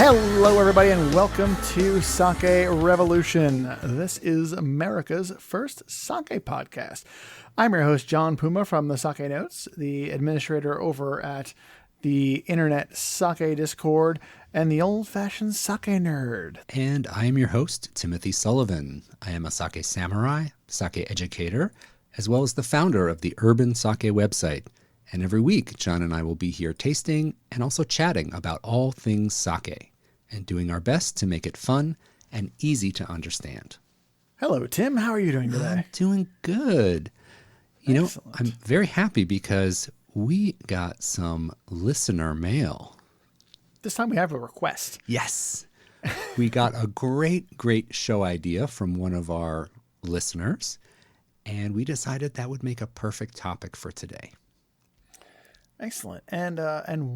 Hello, everybody, and welcome to Sake Revolution. This is America's first sake podcast. I'm your host, John Puma from the Sake Notes, the administrator over at the Internet Sake Discord, and the old-fashioned sake nerd. And I am your host, Timothy Sullivan. I am a sake samurai, sake educator, as well as the founder of the Urban Sake website. And every week, John and I will be here tasting and also chatting about all things sake and doing our best to make it fun and easy to understand. Hello, Tim. How are you doing today? I'm doing good. Excellent. I'm very happy because we got some listener mail. This time we have a request. Yes. We got a great show idea from one of our listeners, and we decided that would make a perfect topic for today. Excellent. And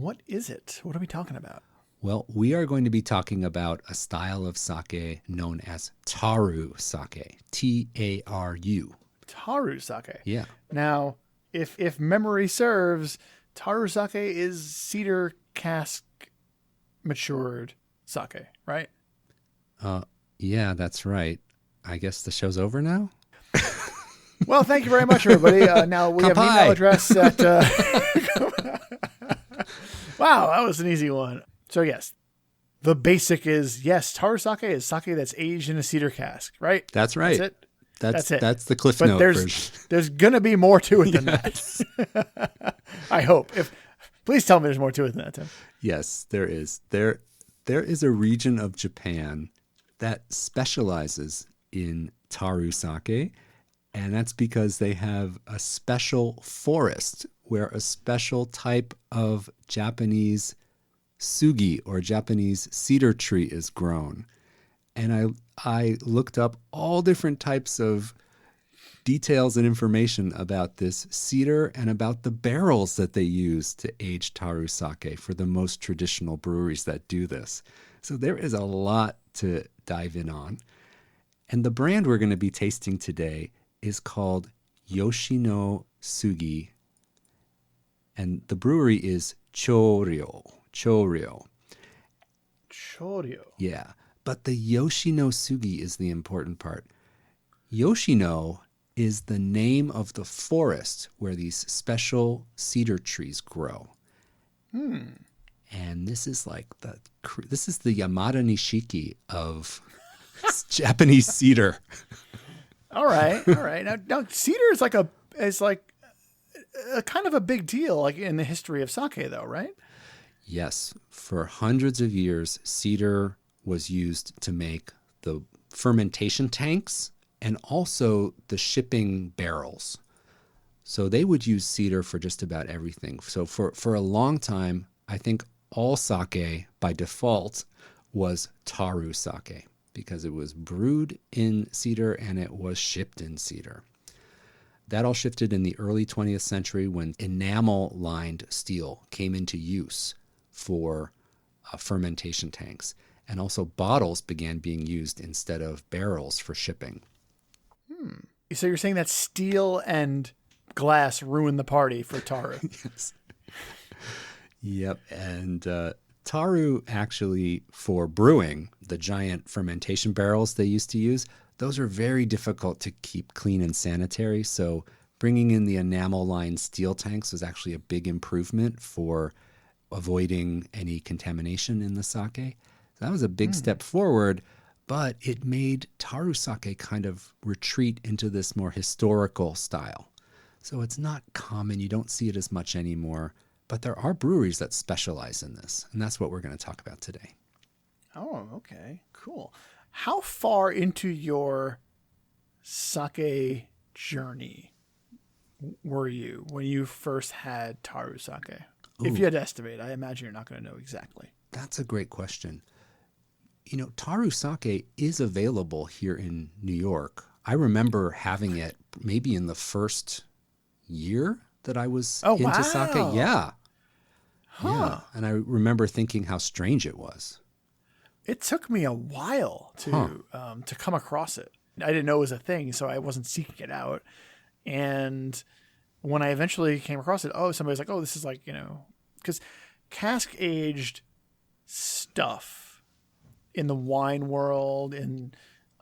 what is it? What are we talking about? Well, we are going to be talking about a style of sake known as Taru sake, T-A-R-U. Taru sake. Yeah. Now, if memory serves, Taru sake is cedar cask matured sake, right? Yeah, that's right. I guess the show's over now? Well, thank you very much, everybody. Now we have an email address at... Wow, that was an easy one. So yes, the basic is, yes, Taru sake is sake that's aged in a cedar cask, right? That's right. That's it? That's it. That's the Cliff But Note version. there's going to be more to it than that. I hope. Please tell me there's more to it than that, Tim. Yes, there is. There is a region of Japan that specializes in Taru sake, and that's because they have a special forest where a special type of Japanese sugi or Japanese cedar tree is grown. And I looked up all different types of details and information about this cedar and about the barrels that they use to age Taru sake for the most traditional breweries that do this. So there is a lot to dive in on. And the brand we're going to be tasting today is called Yoshino Sugi. And the brewery is Choryo. Yeah. But the Yoshino Sugi is the important part. Yoshino is the name of the forest where these special cedar trees grow. And this is like the Yamada Nishiki of Japanese cedar. All right. Now cedar is like a kind of a big deal, like in the history of sake, though, right? Yes, for hundreds of years, cedar was used to make the fermentation tanks and also the shipping barrels. So they would use cedar for just about everything. So for a long time, I think all sake by default was Taru sake because it was brewed in cedar and it was shipped in cedar. That all shifted in the early 20th century when enamel-lined steel came into use for fermentation tanks. And also bottles began being used instead of barrels for shipping. So you're saying that steel and glass ruined the party for Taru? Yes. Yep. And Taru actually, for brewing, the giant fermentation barrels they used to use, those are very difficult to keep clean and sanitary. So bringing in the enamel-lined steel tanks was actually a big improvement for avoiding any contamination in the sake. That was a big step forward, but it made Taru sake kind of retreat into this more historical style. So it's not common. You don't see it as much anymore, but there are breweries that specialize in this, and that's what we're going to talk about today. Oh, okay. Cool. How far into your sake journey were you when you first had Taru sake? If you had to estimate, I imagine you're not going to know exactly. That's a great question. Taru sake is available here in New York. I remember having it maybe in the first year that I was into sake. Yeah. Huh. Yeah. And I remember thinking how strange it was. It took me a while to come across it. I didn't know it was a thing, so I wasn't seeking it out. And when I eventually came across it, somebody's like, this is like, because cask aged stuff in the wine world, in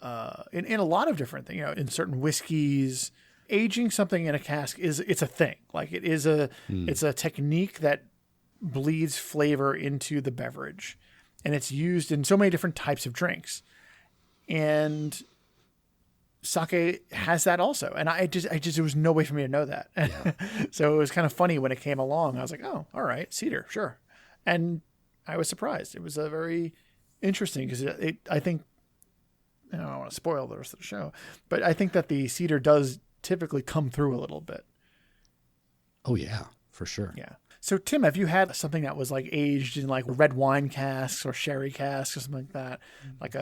a lot of different things, in certain whiskeys, aging something in a cask it's a thing. Like it's a technique that bleeds flavor into the beverage, and it's used in so many different types of drinks. And sake has that also. And I just, there was no way for me to know that. Yeah. So it was kind of funny when it came along. I was like, oh, all right, cedar, sure. And I was surprised. It was a very interesting, because I think, I don't want to spoil the rest of the show, but I think that the cedar does typically come through a little bit. Oh yeah, for sure. Yeah. So Tim, have you had something that was like aged in like red wine casks or sherry casks or something like that? Like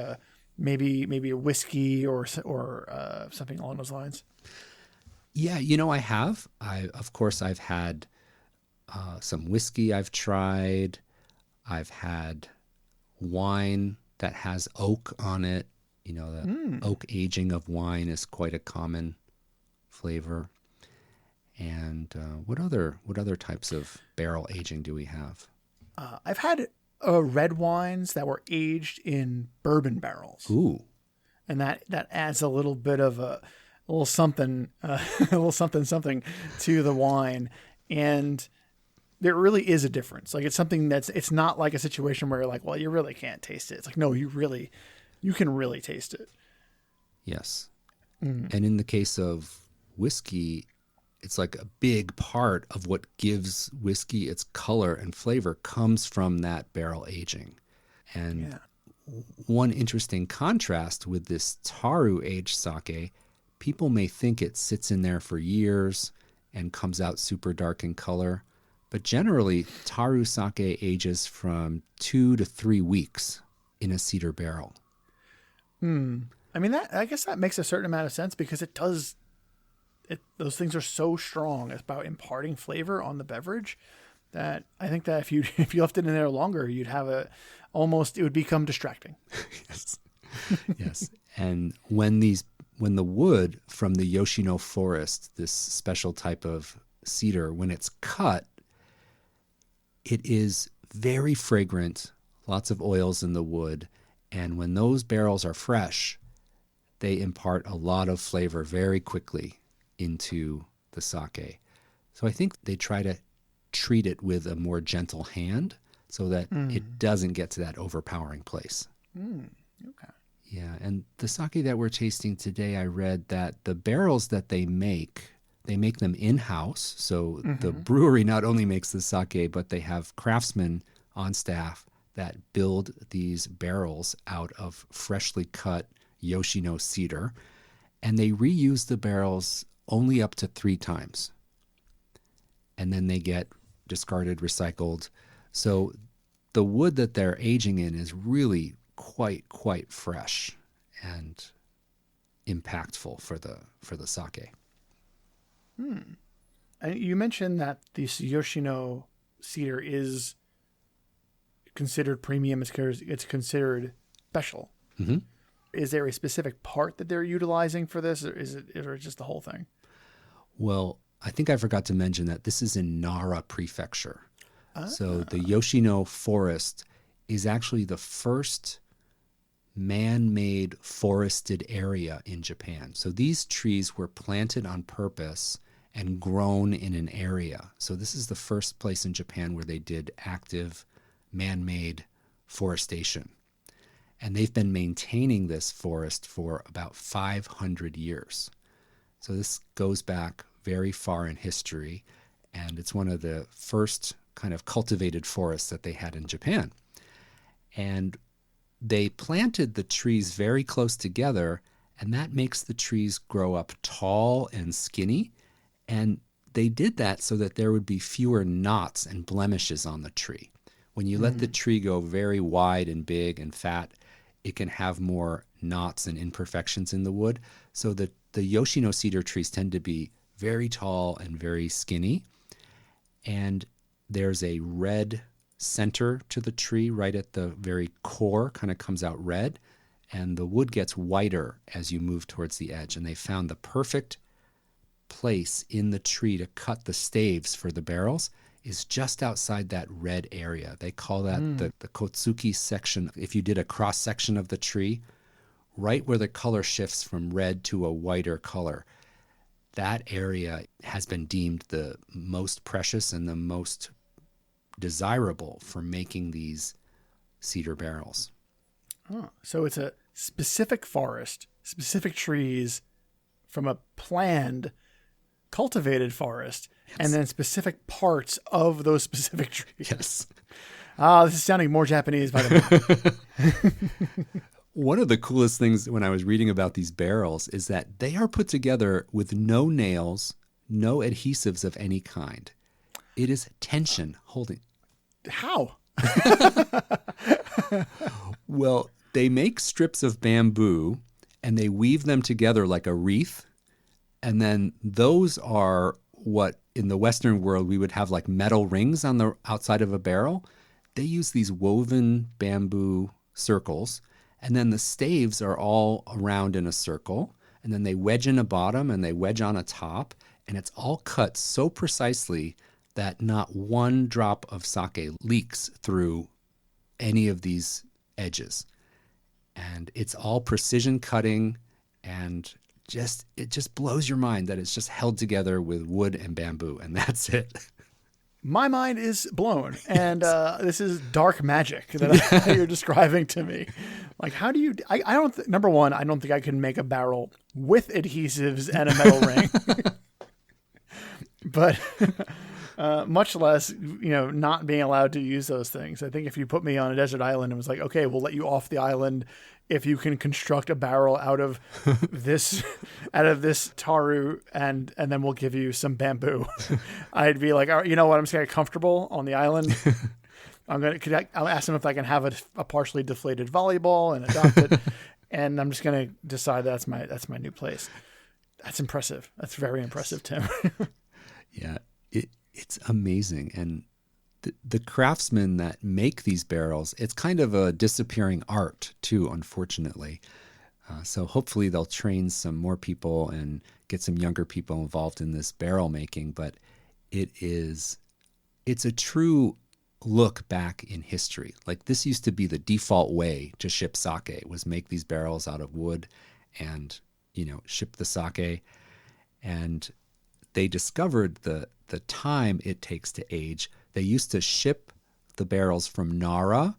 maybe a whiskey or something along those lines? Yeah, I have. Of course, I've had some whiskey I've tried. I've had wine that has oak on it. The oak aging of wine is quite a common flavor. And what other types of barrel aging do we have? I've had red wines that were aged in bourbon barrels. Ooh, and that adds a little bit of a little something, a little something to the wine, and there really is a difference. Like, it's something it's not like a situation where you're like, well, you really can't taste it. It's like, no, you can really taste it. Yes. And in the case of whiskey, it's like a big part of what gives whiskey its color and flavor comes from that barrel aging. And one interesting contrast with this Taru aged sake, people may think it sits in there for years and comes out super dark in color. But generally, Taru sake ages from 2 to 3 weeks in a cedar barrel. I mean, I guess that makes a certain amount of sense, because those things are so strong about imparting flavor on the beverage that I think that if you left it in there longer, you'd have it would become distracting. Yes. Yes. And when the wood from the Yoshino forest, this special type of cedar, when it's cut, it is very fragrant, lots of oils in the wood. And when those barrels are fresh, they impart a lot of flavor very quickly into the sake. So I think they try to treat it with a more gentle hand so that it doesn't get to that overpowering place. Okay. Yeah, and the sake that we're tasting today, I read that the barrels that they make them in-house. So the brewery not only makes the sake, but they have craftsmen on staff that build these barrels out of freshly cut Yoshino cedar. And they reuse the barrels only up to 3 times. And then they get discarded, recycled. So the wood that they're aging in is really quite fresh and impactful for the sake. And you mentioned that this Yoshino cedar is considered premium. It's considered special. Mm-hmm. Is there a specific part that they're utilizing for this, or is it just the whole thing? Well, I think I forgot to mention that this is in Nara Prefecture. So the Yoshino forest is actually the first man-made forested area in Japan. So these trees were planted on purpose and grown in an area. So this is the first place in Japan where they did active man-made forestation. And they've been maintaining this forest for about 500 years. So this goes back very far in history, and it's one of the first kind of cultivated forests that they had in Japan. And they planted the trees very close together, and that makes the trees grow up tall and skinny. And they did that so that there would be fewer knots and blemishes on the tree. When you let the tree go very wide and big and fat, it can have more knots and imperfections in the wood. So the Yoshino cedar trees tend to be very tall and very skinny. And there's a red center to the tree right at the very core, kind of comes out red. And the wood gets whiter as you move towards the edge. And they found the perfect place in the tree to cut the staves for the barrels is just outside that red area. They call that the Kotsuki section. If you did a cross section of the tree, right where the color shifts from red to a whiter color, that area has been deemed the most precious and the most desirable for making these cedar barrels. Oh, so it's a specific forest, specific trees from a planned, cultivated forest, yes. And then specific parts of those specific trees. Yes. This is sounding more Japanese by the way. One of the coolest things when I was reading about these barrels is that they are put together with no nails, no adhesives of any kind. It is tension holding. How? Well, they make strips of bamboo and they weave them together like a wreath. And then those are what in the Western world we would have like metal rings on the outside of a barrel. They use these woven bamboo circles. And then the staves are all around in a circle. And then they wedge in a bottom and they wedge on a top. And it's all cut so precisely that not one drop of sake leaks through any of these edges. And it's all precision cutting, and it just blows your mind that it's just held together with wood and bamboo, and that's it. My mind is blown, and this is dark magic that you're describing to me. Like, how do you? I don't. Number one, I don't think I can make a barrel with adhesives and a metal ring. But much less, not being allowed to use those things. I think if you put me on a desert island and was like, okay, we'll let you off the island if you can construct a barrel out of this taru, and then we'll give you some bamboo. I'd be like, you know what? I'm just gonna get comfortable on the island. I'll ask them if I can have a partially deflated volleyball and adopt it, and I'm just gonna decide that's my new place. That's impressive. That's very impressive, Tim. Yeah, it's amazing. And the craftsmen that make these barrels, it's kind of a disappearing art too, unfortunately. So hopefully they'll train some more people and get some younger people involved in this barrel making. But it's a true look back in history. Like, this used to be the default way to ship sake, was make these barrels out of wood and, ship the sake. And they discovered the time it takes to age. They used to ship the barrels from Nara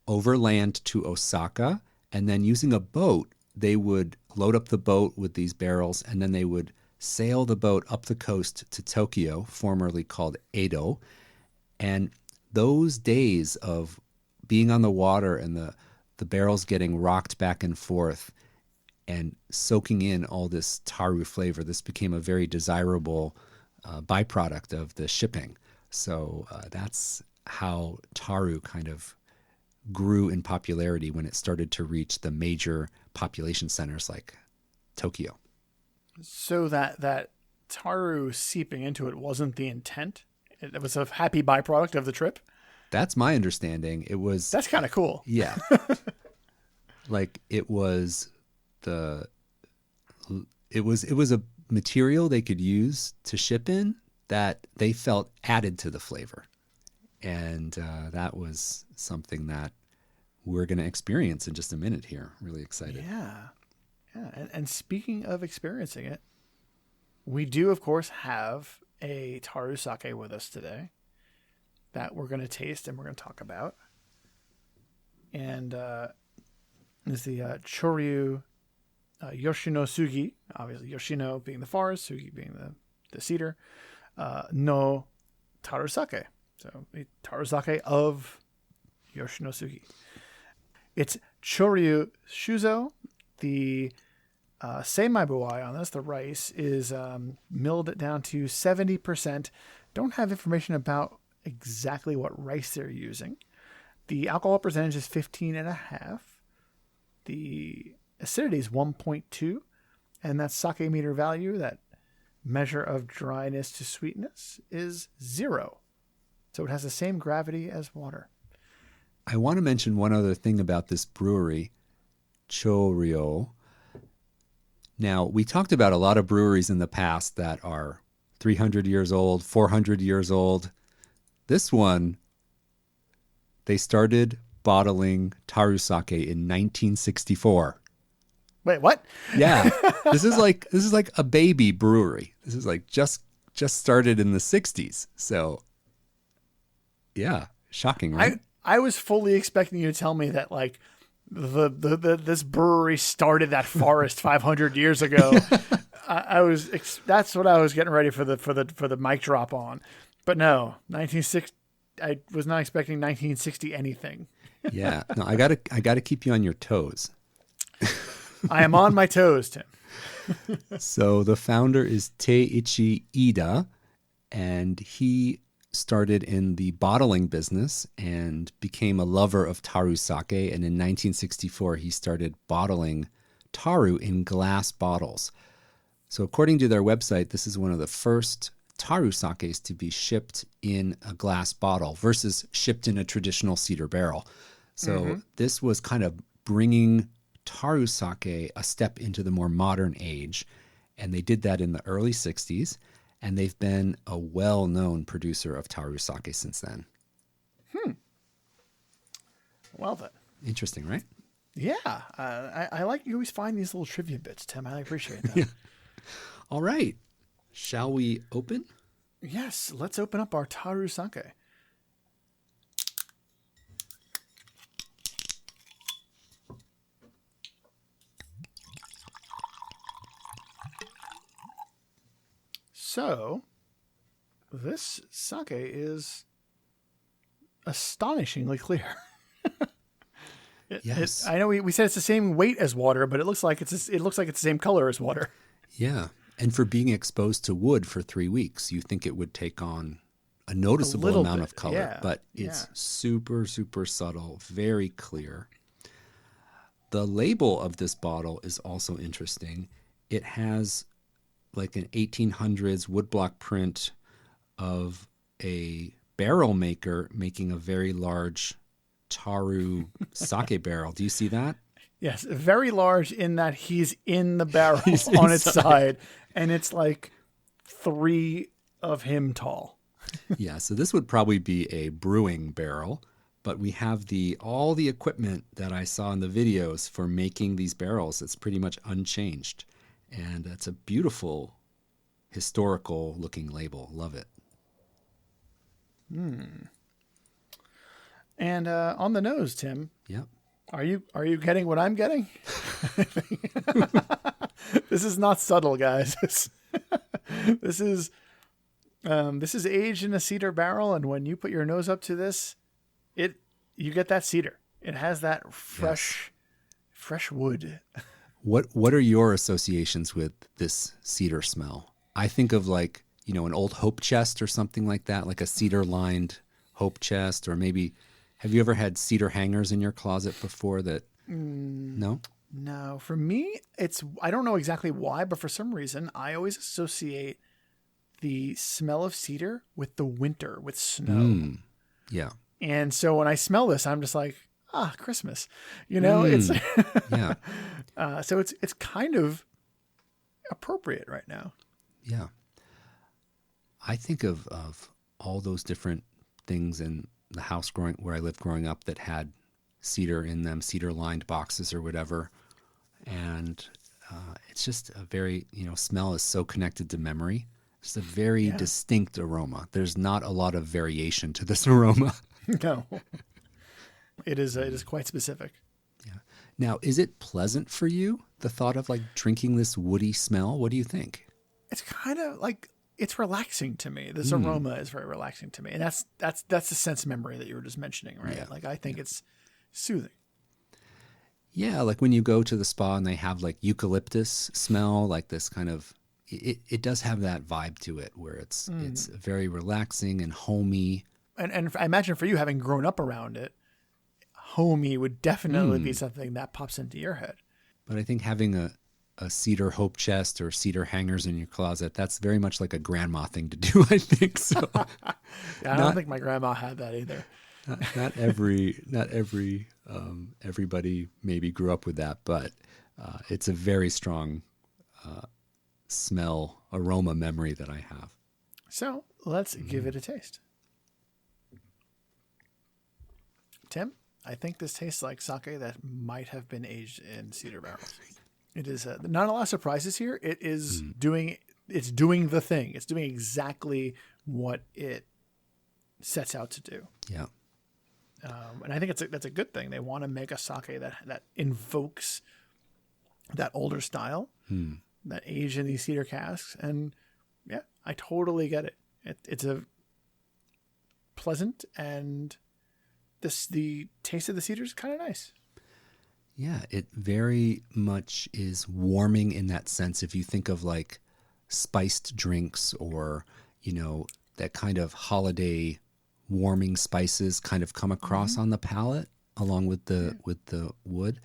overland to Osaka, and then using a boat, they would load up the boat with these barrels, and then they would sail the boat up the coast to Tokyo, formerly called Edo. And those days of being on the water and the barrels getting rocked back and forth and soaking in all this taru flavor, this became a very desirable byproduct of the shipping. So that's how taru kind of grew in popularity when it started to reach the major population centers like Tokyo. So that taru seeping into it wasn't the intent? It was a happy byproduct of the trip? That's my understanding. That's kind of cool. Yeah. Like, it was a material they could use to ship in that they felt added to the flavor. And that was something that we're going to experience in just a minute here. Really excited. Yeah. And speaking of experiencing it, we do, of course, have a taru sake with us today that we're going to taste and we're going to talk about. And is the Choryu Yoshino sugi, obviously Yoshino being the forest, sugi being the cedar, no taru sake. So the taru sake of Yoshino sugi. It's Choryu shuzo. The seimai buai on this, the rice, is milled down to 70%. Don't have information about exactly what rice they're using. The alcohol percentage is 15.5. The acidity is 1.2. And that sake meter value, that measure of dryness to sweetness, is 0. So it has the same gravity as water. I want to mention one other thing about this brewery, Choryu. Now, we talked about a lot of breweries in the past that are 300 years old, 400 years old. This one, they started bottling Taru sake in 1964. Wait, what? Yeah. This is like a baby brewery. This is like just started in the 60s. So yeah, shocking, right? I was fully expecting you to tell me that like this brewery started that forest 500 years ago. That's what I was getting ready for the mic drop on. But no, 1960. I was not expecting 1960 anything. Yeah. No, I gotta keep you on your toes. I am on my toes, Tim. So the founder is Teiichi Ida, and he started in the bottling business and became a lover of Taru sake. And in 1964, he started bottling Taru in glass bottles. So according to their website, this is one of the first Taru sakes to be shipped in a glass bottle versus shipped in a traditional cedar barrel. So this was kind of bringing Taru sake a step into the more modern age. And they did that in the early 60s. And they've been a well-known producer of Taru sake since then. Well then. Interesting, right? Yeah. I like you always find these little trivia bits, Tim. I appreciate that. All right. Shall we open? Yes. Let's open up our Taru sake. So, this sake is astonishingly clear. Yes. I know we said it's the same weight as water, but it looks like it's the same color as water. Yeah. And for being exposed to wood for 3 weeks, you think it would take on a noticeable amount of color, but it's super, super subtle, very clear. The label of this bottle is also interesting. It has like an 1800s woodblock print of a barrel maker making a very large Taru sake barrel. Do you see that? Yes, very large in that he's in the barrel on its side, and it's like 3 of him tall. Yeah, so this would probably be a brewing barrel, but we have all the equipment that I saw in the videos for making these barrels. It's pretty much unchanged, and it's a beautiful historical looking label. Love it. And on the nose, Tim. Yep. Are you getting what I'm getting? This is not subtle, guys. This is aged in a cedar barrel, and when you put your nose up to this, you get that cedar. It has that fresh wood. What are your associations with this cedar smell? I think of like, an old hope chest or something like that, like a cedar lined hope chest, or maybe have you ever had cedar hangers in your closet before that? No? No, for me, I don't know exactly why, but for some reason, I always associate the smell of cedar with the winter, with snow. Yeah. And so when I smell this, I'm just like, Christmas. It's Yeah. So it's kind of appropriate right now. Yeah. I think of all those different things in the house where I lived growing up that had cedar in them, cedar lined boxes or whatever. And it's just a very, smell is so connected to memory. It's a very distinct aroma. There's not a lot of variation to this aroma. No, it is quite specific. Yeah. Now, is it pleasant for you, the thought of like drinking this woody smell? What do you think? It's kind of like, it's relaxing to me. This aroma is very relaxing to me. And that's the sense memory that you were just mentioning, right? Yeah. Like, I think it's soothing. Yeah. Like when you go to the spa and they have like eucalyptus smell, like this kind of, it does have that vibe to it where it's very relaxing and homey. And I imagine for you, having grown up around it, homey would definitely be something that pops into your head. But I think having a cedar hope chest or cedar hangers in your closet, that's very much like a grandma thing to do, I think. So I don't think my grandma had that either. Not everybody maybe grew up with that, but it's a very strong smell, aroma memory that I have. So let's give it a taste. Tim, I think this tastes like sake that might have been aged in cedar barrels. It is not a lot of surprises here. It is doing the thing. It's doing exactly what it sets out to do. Yeah. And I think that's a good thing. They want to make a sake that invokes that older style, that aged in these cedar casks. And yeah, I totally get it. It's a pleasant, and the taste of the cedar is kind of nice. Yeah, it very much is warming in that sense. If you think of like spiced drinks or, that kind of holiday warming spices kind of come across on the palate along with the wood.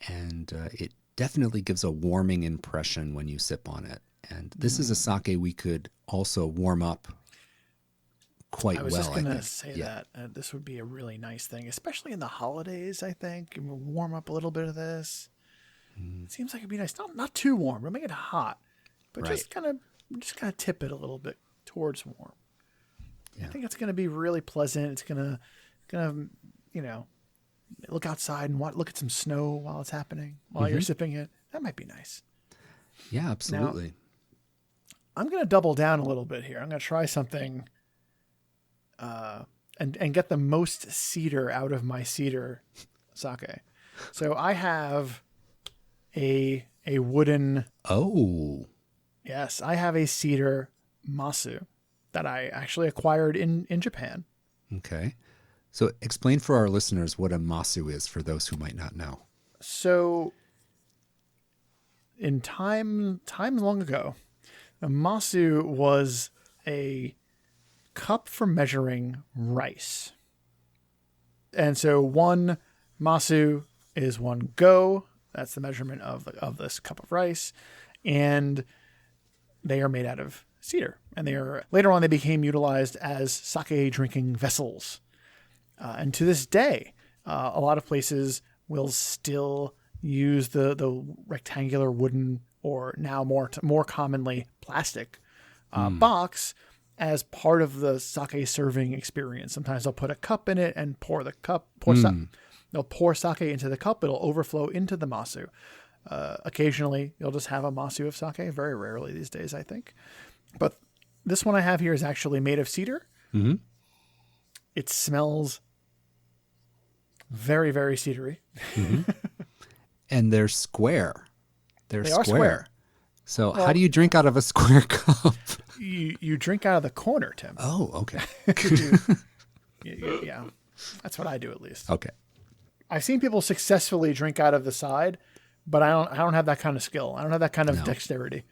And it definitely gives a warming impression when you sip on it. And this is a sake we could also warm up quite well. I was just going to say that this would be a really nice thing, especially in the holidays, I think. Warm up a little bit of this. It seems like it'd be nice. Not too warm. Don't make it hot, but just kind of tip it a little bit towards warm. Yeah. I think it's going to be really pleasant. It's going to look outside and look at some snow while it's happening, while you're sipping it. That might be nice. Yeah, absolutely. Now, I'm going to double down a little bit here. I'm going to try something and get the most cedar out of my cedar sake. So I have a wooden... Oh. Yes, I have a cedar masu that I actually acquired in Japan. Okay. So explain for our listeners what a masu is for those who might not know. So in time long ago, a masu was a cup for measuring rice. And so one masu is one go. That's the measurement of this cup of rice. And they are made out of cedar. And later on they became utilized as sake drinking vessels. And to this day, a lot of places will still use the rectangular wooden, or now more commonly plastic box as part of the sake serving experience. Sometimes they'll put a cup in it and they'll pour sake into the cup. It'll overflow into the masu. Occasionally, you'll just have a masu of sake. Very rarely these days, I think. But this one I have here is actually made of cedar. Mm-hmm. It smells very, very cedary. Mm-hmm. And they're square. They are square. So how do you drink out of a square cup? You drink out of the corner, Tim. Oh, okay. Yeah, that's what I do at least. Okay. I've seen people successfully drink out of the side, but I don't have that kind of skill. I don't have that kind of dexterity.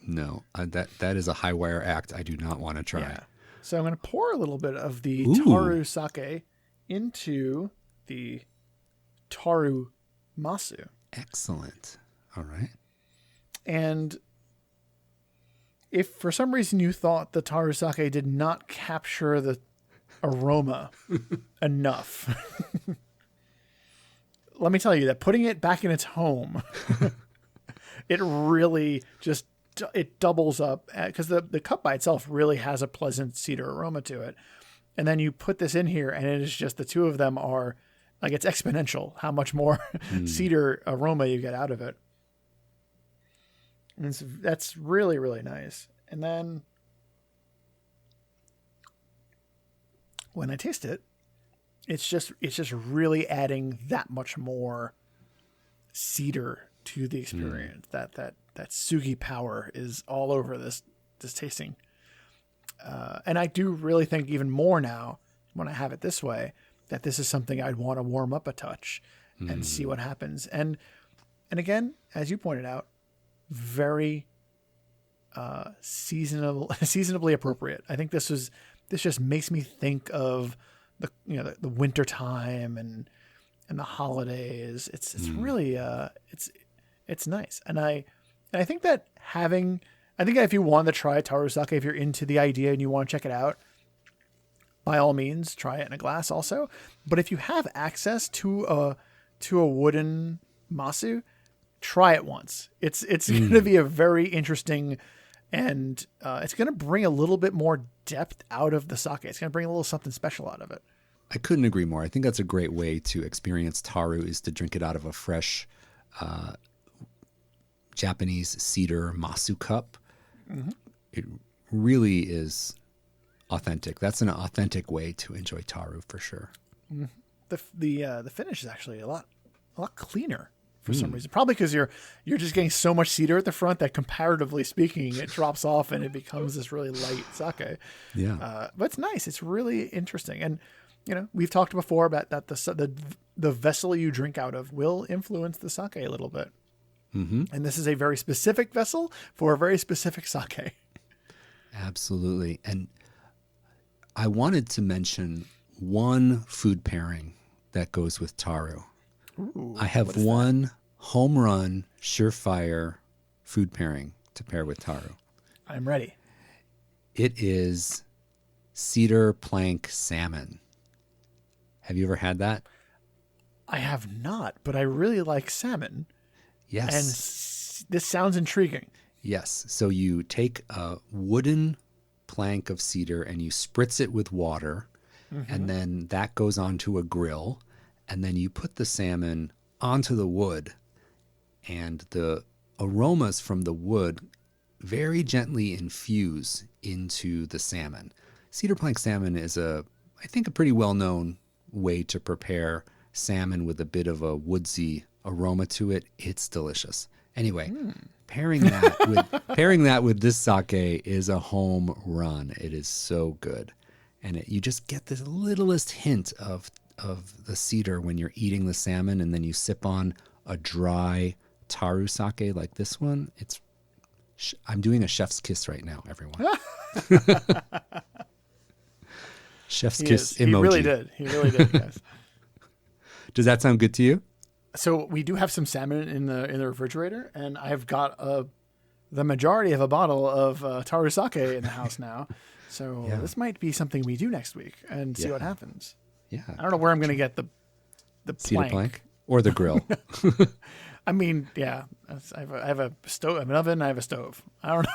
No, that is a high wire act I do not want to try. Yeah. So I'm going to pour a little bit of the Taru sake into the Taru masu. Excellent. All right. And if for some reason you thought the Taru sake did not capture the aroma enough, let me tell you that putting it back in its home, it really it doubles up, because the cup by itself really has a pleasant cedar aroma to it. And then you put this in here and it is just, the two of them are like, it's exponential how much more cedar aroma you get out of it. And that's really, really nice. And then when I taste it, it's just really adding that much more cedar to the experience. That sugi power is all over this tasting. And I do really think even more now, when I have it this way, that this is something I'd want to warm up a touch and see what happens. And again, as you pointed out, very seasonably appropriate. I think this just makes me think of the winter time and the holidays. It's really it's nice. And I think that if you want to try Taru sake, if you're into the idea and you want to check it out, by all means, try it in a glass also. But if you have access to a wooden masu, try it once. It's going to be a very interesting, and it's going to bring a little bit more depth out of the sake. It's going to bring a little something special out of it. I couldn't agree more. I think that's a great way to experience Taru is to drink it out of a fresh Japanese cedar masu cup. Mm-hmm. It really is authentic. That's an authentic way to enjoy Taru for sure. Mm-hmm. The finish is actually a lot cleaner for some reason. Probably because you're just getting so much cedar at the front that comparatively speaking, it drops off and it becomes this really light sake. Yeah, but it's nice. It's really interesting. And we've talked before about that the vessel you drink out of will influence the sake a little bit. Mm-hmm. And this is a very specific vessel for a very specific sake. Absolutely. And I wanted to mention one food pairing that goes with Taru. Ooh, I have one home run, surefire food pairing to pair with Taru. I'm ready. It is cedar plank salmon. Have you ever had that? I have not, but I really like salmon. Yes. And this sounds intriguing. Yes. So you take a wooden plank of cedar and you spritz it with water, and then that goes onto a grill, and then you put the salmon onto the wood, and the aromas from the wood very gently infuse into the salmon. Cedar plank salmon is I think a pretty well-known way to prepare salmon with a bit of a woodsy aroma to it. It's delicious. Anyway, pairing that with this sake is a home run. It is so good. And you just get this littlest hint of the cedar when you're eating the salmon, and then you sip on a dry Taru sake like this one. I'm doing a chef's kiss right now, everyone. Chef's kiss emoji. He really did, guys. Does that sound good to you? So we do have some salmon in the refrigerator, and I've got the majority of a bottle of Taru sake in the house now. So this might be something we do next week and see what happens. Yeah. I don't know where I'm going to get the cedar plank or the grill. I mean, yeah, I have a stove, I have an oven, I have a stove. I don't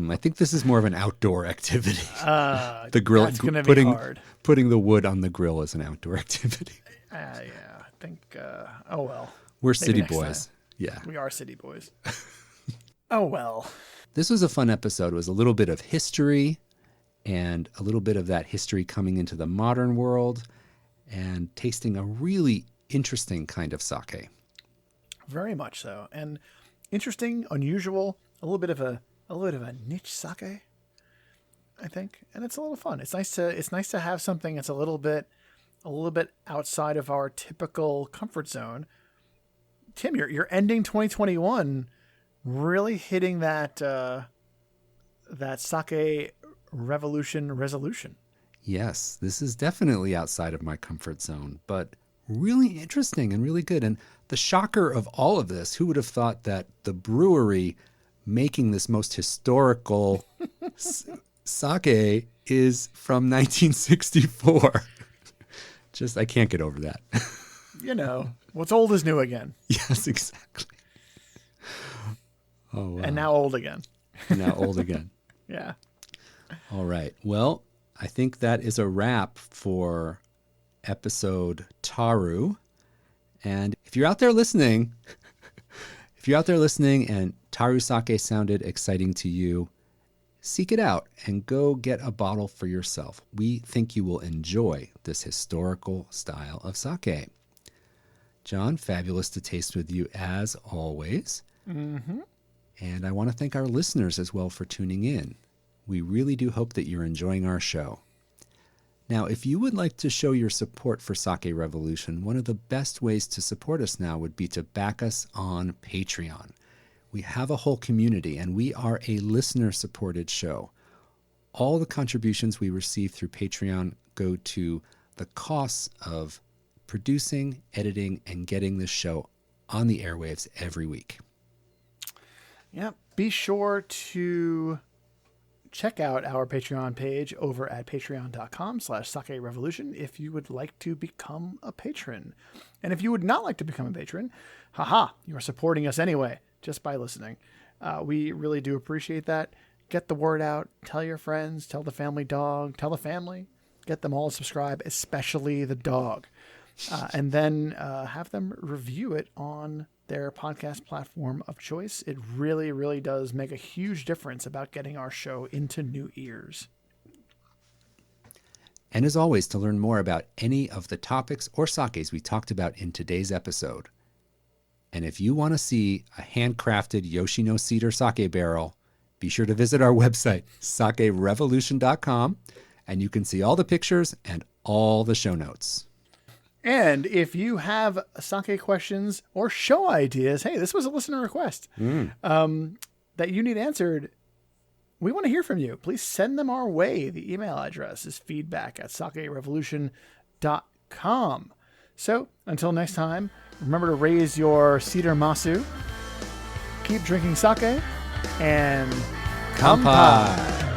know. I think this is more of an outdoor activity. The grill, that's going to be hard. Putting the wood on the grill is an outdoor activity. Yeah, I think, oh well. We're city boys. Time. Yeah. We are city boys. Oh well. This was a fun episode. It was a little bit of history and a little bit of that history coming into the modern world and tasting a really interesting kind of sake. Very much so. And interesting, unusual, a little bit of a niche sake, I think. And it's a little fun. It's nice to have something that's a little bit outside of our typical comfort zone. Tim, you're ending 2021 really hitting that sake revolution resolution. Yes, this is definitely outside of my comfort zone, but really interesting and really good. And the shocker of all of this, who would have thought that the brewery making this most historical sake is from 1964? Just, I can't get over that. What's old is new again. Yes, exactly. Oh, wow. And now old again. Now old again. Yeah. All right. Well, I think that is a wrap for episode Taru. And if you're out there listening and Taru sake sounded exciting to you, seek it out and go get a bottle for yourself. We think you will enjoy this historical style of sake. John, fabulous to taste with you as always. Mm-hmm. And I want to thank our listeners as well for tuning in. We really do hope that you're enjoying our show. Now, if you would like to show your support for Sake Revolution, one of the best ways to support us now would be to back us on Patreon. We have a whole community, and we are a listener-supported show. All the contributions we receive through Patreon go to the costs of producing, editing, and getting this show on the airwaves every week. Yeah, be sure to check out our Patreon page over at patreon.com/Sake Revolution if you would like to become a patron. And if you would not like to become a patron, you are supporting us anyway, just by listening. We really do appreciate that. Get the word out. Tell your friends. Tell the family dog. Tell the family. get them all to subscribe, especially the dog, and then have them review it on their podcast platform of choice. It really, really does make a huge difference about getting our show into new ears. And as always, to learn more about any of the topics or sakes we talked about in today's episode, and if you want to see a handcrafted Yoshino cedar sake barrel, be sure to visit our website, sakerevolution.com, and you can see all the pictures and all the show notes. And if you have sake questions or show ideas, hey, this was a listener request that you need answered, we want to hear from you. Please send them our way. The email address is feedback@sakerevolution.com. So until next time, remember to raise your cedar masu, keep drinking sake, and Kanpai!